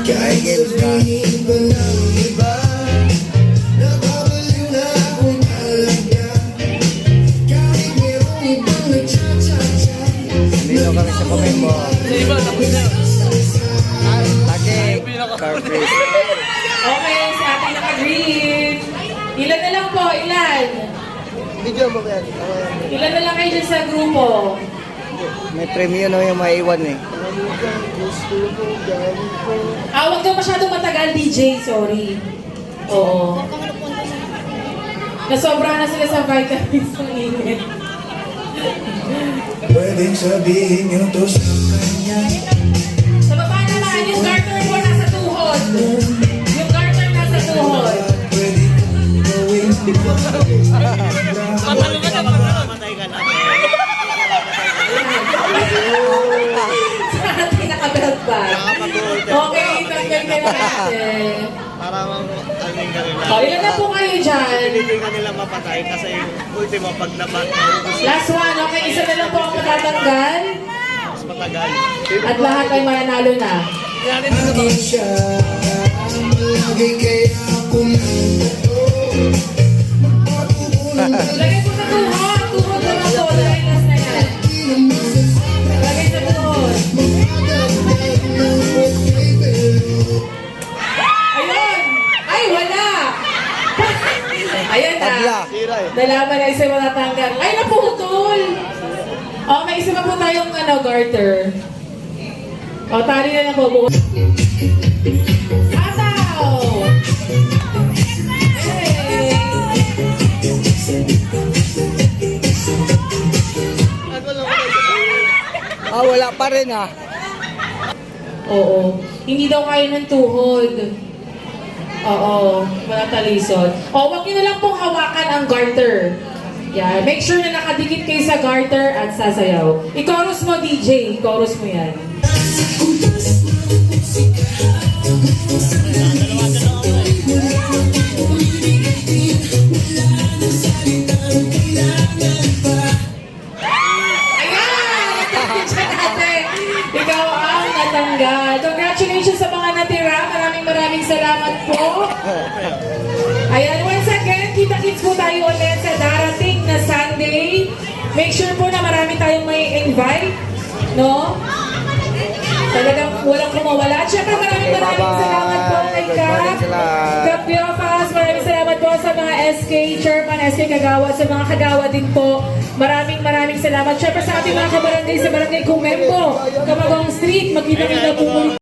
Kahit sabihin pa ng iba, nakabaliw na akong talaga. Kahit mayroong ibang nagtsatsa-tsa, Dito kami sa Comembo. Diba, tapos na. Take Carfish. Okay, sa ating naka-green. Ilan na lang po, ilan? Video mo yan. Ilan na lang kayo dyan sa grupo? May premium na yung maiwan eh. Huwag daw masyadong matagal, DJ. Sorry. Oo. Nasobra na sila sa vitamins ng init. pwedeng sabihin nyo to sa kanya. Sa baba naman, yung garter mo nasa tuhod. Yung garter nasa tuhod. Pwede kong gawin. Patalo ka na, patay ka na. Sa ating nakabelt ba? Okay, tanggal ka na natin. Para mag-aling ka nila. O, ilan na po kayo dyan? Hindi ka nila mapatay kasi yung ultimo pag nabat, Last one, okay? Isa na lang po ang matatanggal. mas matagal. At lahat ay mananalo na. Lagi siya, lagi kaya pumunta. Magpatuloy Lagay po sa tuhod. Tuhod naman po. Lagay last na yan. Lagay sa tuhod. Ayun! Ay, wala! Ayan na. Tabla. Sira eh. Nalaman na isa matatanggal. Ay, naputol! O, may isa pa po tayong garter. O, tali na lang po. Ataw! Hey! Ano lang ako Wala pa rin ah. Oo. Hindi daw kaya ng tuhod. Oo. Wala talisod. O, huwag niyo na lang pong hawakan ang garter. Yan. Make sure na nakadikit kayo sa garter at sasayaw. I-chorus mo, DJ. I-chorus mo yan. Ayan! Natanggal natin. Ikaw ang natanggal. Congratulations sa mga natira. Maraming salamat po. Ayan, once again, kita-kits po tayo ulit sa darating na Sunday. Make sure po na marami tayong may invite. No? Talagang walang kumawala. At syempre maraming salamat po kay Kap. Kap Biofas, maraming salamat po sa mga SK Chairman, SK Kagawa, sa mga Kagawa din po. Maraming salamat. Syempre sa ating mga kabarangay sa Barangay Comembo, Camagong Street, magkita-kita po